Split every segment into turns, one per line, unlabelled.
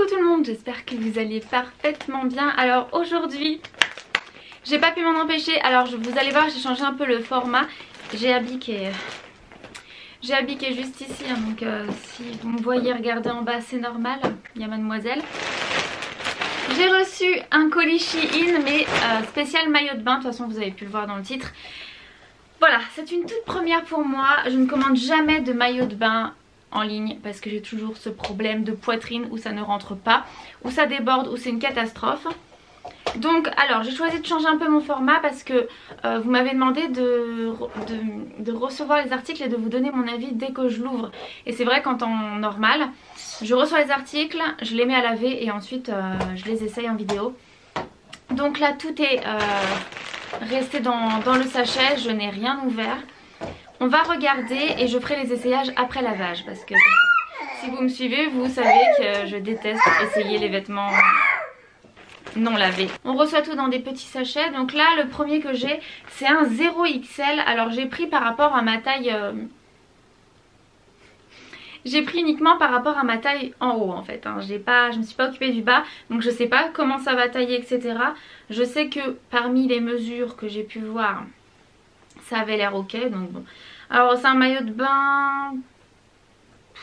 Coucou tout le monde, j'espère que vous allez parfaitement bien. Alors aujourd'hui, j'ai pas pu m'en empêcher. Alors vous allez voir, j'ai changé un peu le format. J'ai habillé juste ici, hein, donc si vous me voyez regarder en bas, c'est normal, il y a mademoiselle. J'ai reçu un colis Shein, mais spécial maillot de bain, de toute façon vous avez pu le voir dans le titre. Voilà, c'est une toute première pour moi. Je ne commande jamais de maillot de bain en ligne parce que j'ai toujours ce problème de poitrine où ça ne rentre pas, où ça déborde, où c'est une catastrophe. Donc alors j'ai choisi de changer un peu mon format parce que vous m'avez demandé de recevoir les articles et de vous donner mon avis dès que je l'ouvre. Et c'est vrai qu'en temps normal, je reçois les articles, je les mets à laver et ensuite je les essaye en vidéo. Donc là tout est resté dans le sachet, je n'ai rien ouvert. On va regarder et je ferai les essayages après lavage parce que si vous me suivez, vous savez que je déteste essayer les vêtements non lavés. On reçoit tout dans des petits sachets. Donc là le premier que j'ai c'est un 0XL. Alors j'ai pris par rapport à ma taille... J'ai pris uniquement par rapport à ma taille en haut en fait, hein. Je me suis pas occupée du bas, donc je sais pas comment ça va tailler, etc. Je sais que parmi les mesures que j'ai pu voir, ça avait l'air ok, donc bon. Alors c'est un maillot de bain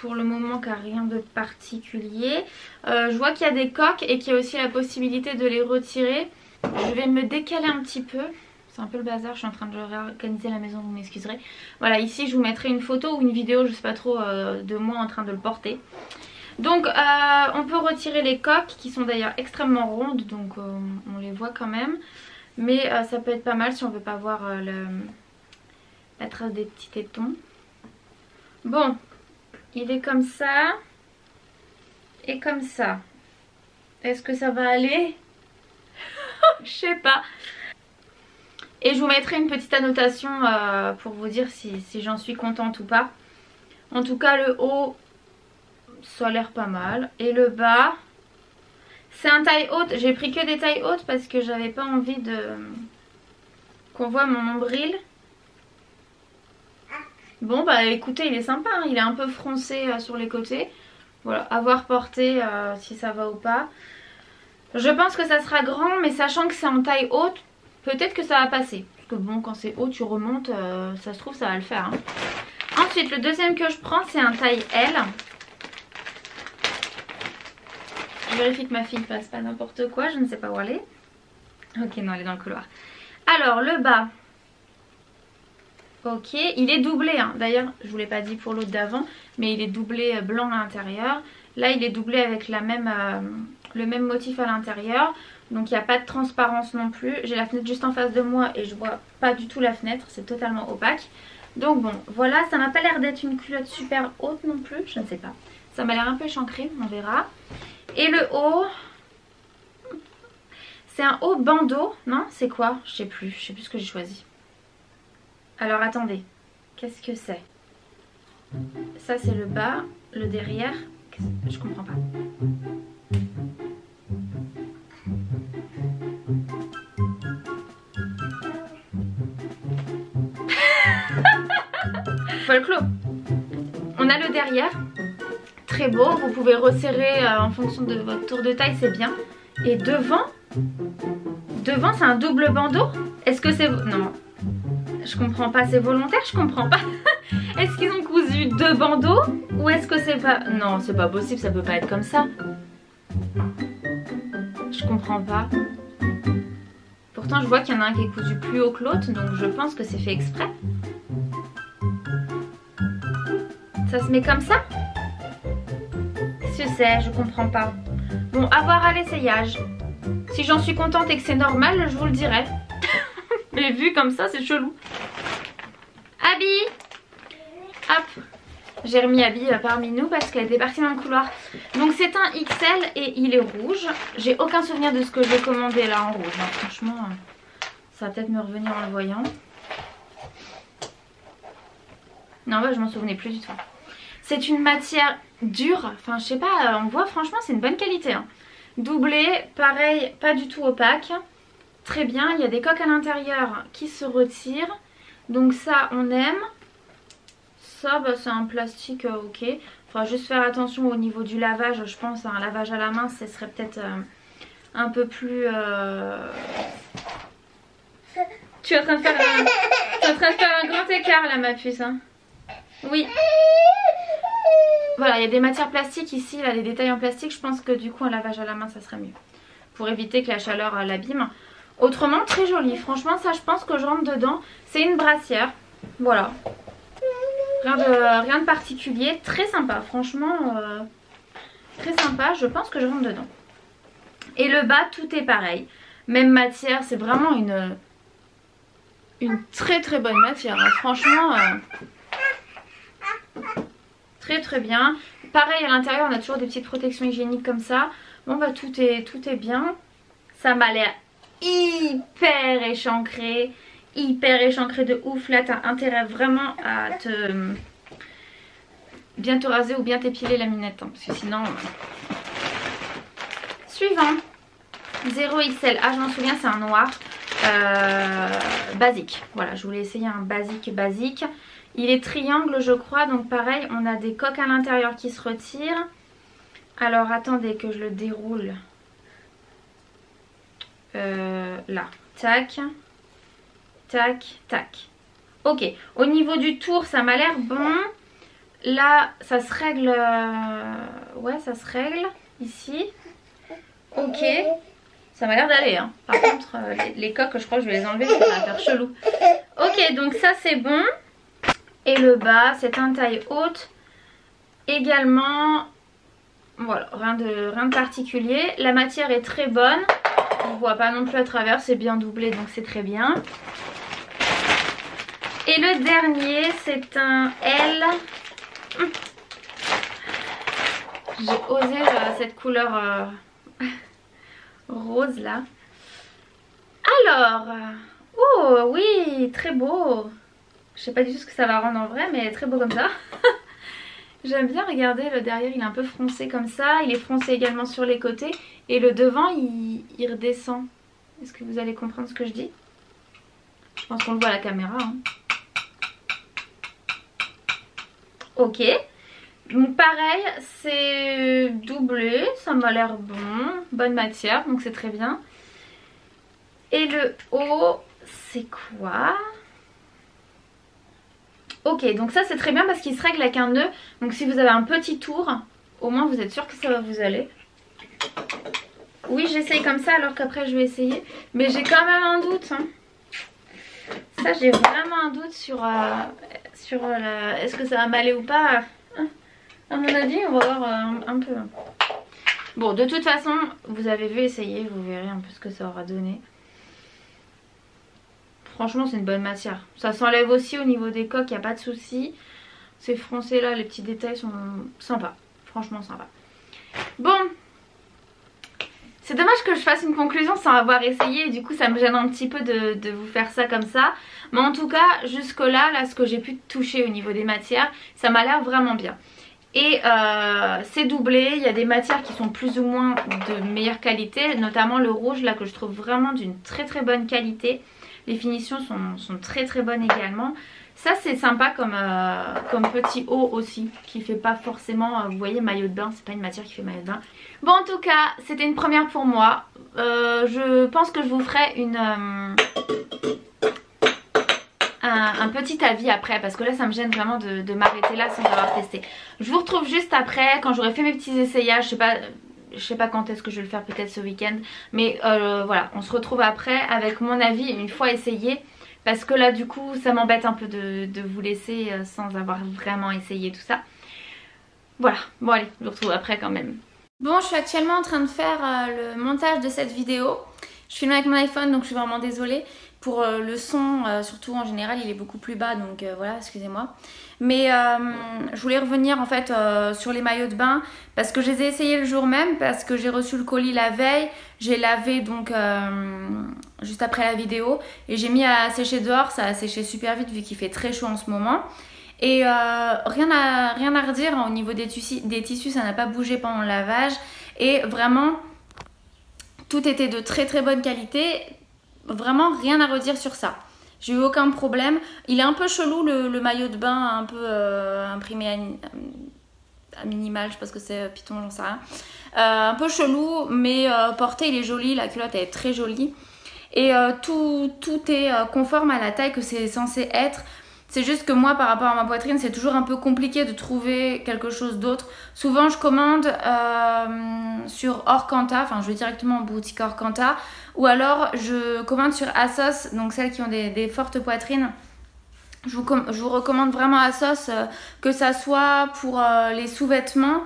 pour le moment qui n'a rien de particulier. Je vois qu'il y a des coques et qu'il y a aussi la possibilité de les retirer. Je vais me décaler un petit peu. C'est un peu le bazar, je suis en train de réorganiser la maison, vous m'excuserez. Voilà, ici je vous mettrai une photo ou une vidéo, je sais pas trop, de moi en train de le porter. Donc on peut retirer les coques qui sont d'ailleurs extrêmement rondes, donc on les voit quand même. Mais ça peut être pas mal si on veut pas voir la trace des petits tétons. Bon, il est comme ça et comme ça. Est-ce que ça va aller? Je sais pas. Et je vous mettrai une petite annotation pour vous dire si j'en suis contente ou pas. En tout cas le haut, ça a l'air pas mal. Et le bas, c'est un taille haute. J'ai pris que des tailles hautes parce que j'avais pas envie qu'on voit mon nombril. Bon bah écoutez, il est sympa, hein. Il est un peu froncé sur les côtés. Voilà, à voir porter si ça va ou pas. Je pense que ça sera grand, mais sachant que c'est en taille haute, peut-être que ça va passer. Parce que bon, quand c'est haut, tu remontes, ça se trouve ça va le faire, hein. Ensuite, le deuxième que je prends, c'est un taille L. Je vérifie que ma fille fasse pas n'importe quoi, je ne sais pas où elle est. Ok, non, elle est dans le couloir. Alors, le bas. Ok, il est doublé, hein. D'ailleurs je vous l'ai pas dit pour l'autre d'avant, mais il est doublé blanc à l'intérieur. Là il est doublé avec le même motif à l'intérieur, donc il n'y a pas de transparence non plus. J'ai la fenêtre juste en face de moi et je vois pas du tout la fenêtre, c'est totalement opaque. Donc bon, voilà, ça m'a pas l'air d'être une culotte super haute non plus, je ne sais pas. Ça m'a l'air un peu échancré, on verra. Et le haut, c'est un haut bandeau, non c'est quoi? Je sais plus ce que j'ai choisi. Alors attendez, qu'est-ce que c'est? Ça c'est le bas, le derrière, je comprends pas. Folklore. On a le derrière, très beau, vous pouvez resserrer en fonction de votre tour de taille, c'est bien. Et devant c'est un double bandeau? Est-ce que c'est... Non. Je comprends pas, c'est volontaire, je comprends pas. Est-ce qu'ils ont cousu deux bandeaux? Ou est-ce que c'est pas... Non, c'est pas possible, ça peut pas être comme ça. Je comprends pas. Pourtant je vois qu'il y en a un qui est cousu plus haut que l'autre, donc je pense que c'est fait exprès. Ça se met comme ça? Qu'est-ce que c'est? Je comprends pas. Bon, à voir à l'essayage. Si j'en suis contente et que c'est normal, je vous le dirai. Mais vu comme ça, c'est chelou. Abby! Hop! J'ai remis Abby parmi nous parce qu'elle était partie dans le couloir. Donc c'est un XL et il est rouge. J'ai aucun souvenir de ce que j'ai commandé là en rouge, hein. Franchement, ça va peut-être me revenir en le voyant. Non, bah, je m'en souvenais plus du tout. C'est une matière dure. Enfin, je sais pas, on voit franchement, c'est une bonne qualité, hein. Doublé, pareil, pas du tout opaque. Très bien, il y a des coques à l'intérieur qui se retirent. Donc ça, on aime. Ça, bah, c'est un plastique ok. faudra juste faire attention au niveau du lavage. Je pense un lavage à la main, ce serait peut-être un peu plus... Tu es en train de faire un grand écart là, ma puce, hein. Oui. Voilà, il y a des matières plastiques ici, là, des détails en plastique. Je pense que du coup un lavage à la main ça serait mieux, pour éviter que la chaleur l'abîme. Autrement très joli, franchement ça je pense que je rentre dedans. C'est une brassière, voilà. Rien de particulier, très sympa, franchement très sympa, je pense que je rentre dedans. Et le bas tout est pareil, même matière, c'est vraiment une très très bonne matière, hein. Franchement très bien. Pareil à l'intérieur on a toujours des petites protections hygiéniques comme ça. Bon bah tout est bien. Ça m'a l'air hyper échancré de ouf. Là t'as intérêt vraiment à bien te raser ou bien t'épiler la minette, hein, parce que sinon... Suivant, 0XL, ah je m'en souviens, c'est un noir basique. Voilà, je voulais essayer un basique. Il est triangle je crois, donc pareil on a des coques à l'intérieur qui se retirent. Alors attendez que je le déroule. Là, tac, tac, tac. Ok, au niveau du tour ça m'a l'air bon. Là ça se règle, ouais ça se règle ici. Ok, ça m'a l'air d'aller, hein. Par contre les coques je crois que je vais les enlever, ça va faire chelou. Ok, donc ça c'est bon. Et le bas c'est un taille haute également. Voilà, rien de particulier. La matière est très bonne. On ne voit pas non plus à travers, c'est bien doublé donc c'est très bien. Et le dernier c'est un L. J'ai osé cette couleur rose là. Alors, oh oui, très beau. Je sais pas du tout ce que ça va rendre en vrai, mais très beau comme ça. J'aime bien, regarder le derrière, il est un peu froncé comme ça. Il est froncé également sur les côtés. Et le devant, il redescend. Est-ce que vous allez comprendre ce que je dis? Je pense qu'on le voit à la caméra, hein. Ok. Donc pareil, c'est doublé. Ça m'a l'air bon. Bonne matière, donc c'est très bien. Et le haut, c'est quoi? Ok, donc ça c'est très bien parce qu'il se règle avec un nœud. Donc si vous avez un petit tour, au moins vous êtes sûr que ça va vous aller. Oui, j'essaye comme ça alors qu'après je vais essayer. Mais j'ai quand même un doute, hein. Ça j'ai vraiment un doute sur est-ce que ça va m'aller ou pas. À mon avis on va voir un peu. Bon, de toute façon vous avez vu essayer, vous verrez un peu ce que ça aura donné. Franchement c'est une bonne matière. Ça s'enlève aussi au niveau des coques, il n'y a pas de souci. C'est froncé là, les petits détails sont sympas. Franchement sympa. Bon, c'est dommage que je fasse une conclusion sans avoir essayé. Du coup ça me gêne un petit peu de vous faire ça comme ça. Mais en tout cas jusque là, ce que j'ai pu toucher au niveau des matières, ça m'a l'air vraiment bien. Et c'est doublé, il y a des matières qui sont plus ou moins de meilleure qualité. Notamment le rouge là que je trouve vraiment d'une très très bonne qualité. Les finitions sont très très bonnes également. Ça c'est sympa comme petit haut aussi, qui fait pas forcément, vous voyez, maillot de bain, c'est pas une matière qui fait maillot de bain. Bon, en tout cas c'était une première pour moi. Je pense que je vous ferai un petit avis après, parce que là ça me gêne vraiment de m'arrêter là sans avoir testé. Je vous retrouve juste après quand j'aurai fait mes petits essayages. Je sais pas quand est-ce que je vais le faire, peut-être ce week-end. Mais voilà, on se retrouve après avec mon avis une fois essayé. Parce que là du coup ça m'embête un peu de vous laisser sans avoir vraiment essayé tout ça. Voilà, bon allez, je vous retrouve après quand même. Bon, je suis actuellement en train de faire le montage de cette vidéo. Je filme avec mon iPhone donc je suis vraiment désolée. Pour le son, surtout en général, il est beaucoup plus bas, donc voilà, excusez-moi. Mais je voulais revenir en fait sur les maillots de bain parce que je les ai essayés le jour même, parce que j'ai reçu le colis la veille. J'ai lavé donc juste après la vidéo et j'ai mis à sécher dehors. Ça a séché super vite vu qu'il fait très chaud en ce moment. Et rien à redire, hein, au niveau des tissus, ça n'a pas bougé pendant le lavage. Et vraiment, tout était de très très bonne qualité. Vraiment rien à redire sur ça. J'ai eu aucun problème. Il est un peu chelou le maillot de bain, un peu imprimé minimal, je sais pas ce que c'est, python, j'en sais rien. Un peu chelou, mais porté il est joli, la culotte elle est très jolie. Et tout est conforme à la taille que c'est censé être. C'est juste que moi par rapport à ma poitrine c'est toujours un peu compliqué de trouver quelque chose d'autre. Souvent je commande sur Orkanta, enfin je vais directement en boutique Orkanta. Ou alors je commande sur ASOS, donc celles qui ont des fortes poitrines. Je vous recommande vraiment ASOS, que ça soit pour les sous-vêtements,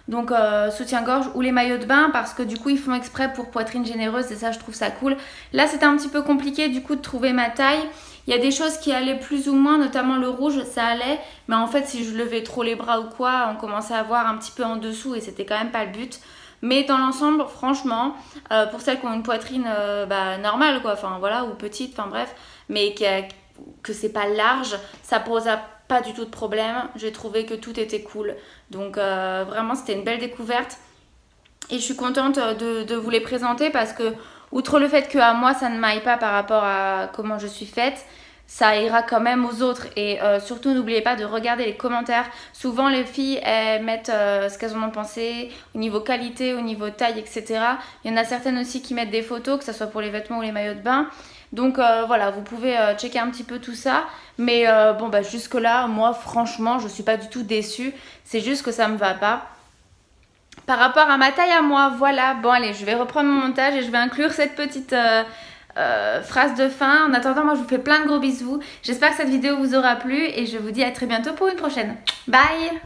donc soutien-gorge ou les maillots de bain, parce que du coup ils font exprès pour poitrine généreuse et ça je trouve ça cool. Là c'était un petit peu compliqué du coup de trouver ma taille. Il y a des choses qui allaient plus ou moins, notamment le rouge, ça allait. Mais en fait, si je levais trop les bras ou quoi, on commençait à voir un petit peu en dessous et c'était quand même pas le but. Mais dans l'ensemble, franchement, pour celles qui ont une poitrine normale, quoi, enfin voilà, ou petite, enfin bref, mais que c'est pas large, ça pose pas du tout de problème. J'ai trouvé que tout était cool. Donc vraiment, c'était une belle découverte. Et je suis contente de vous les présenter parce que, outre le fait qu'à moi ça ne m'aille pas par rapport à comment je suis faite, ça ira quand même aux autres. Et surtout n'oubliez pas de regarder les commentaires. Souvent les filles elles mettent ce qu'elles en ont pensé au niveau qualité, au niveau taille, etc. Il y en a certaines aussi qui mettent des photos, que ce soit pour les vêtements ou les maillots de bain. Donc voilà, vous pouvez checker un petit peu tout ça. Mais bon bah jusque là, moi franchement je suis pas du tout déçue. C'est juste que ça me va pas par rapport à ma taille à moi. Voilà, bon allez, je vais reprendre mon montage et je vais inclure cette petite phrase de fin. En attendant, moi je vous fais plein de gros bisous. J'espère que cette vidéo vous aura plu et je vous dis à très bientôt pour une prochaine. Bye!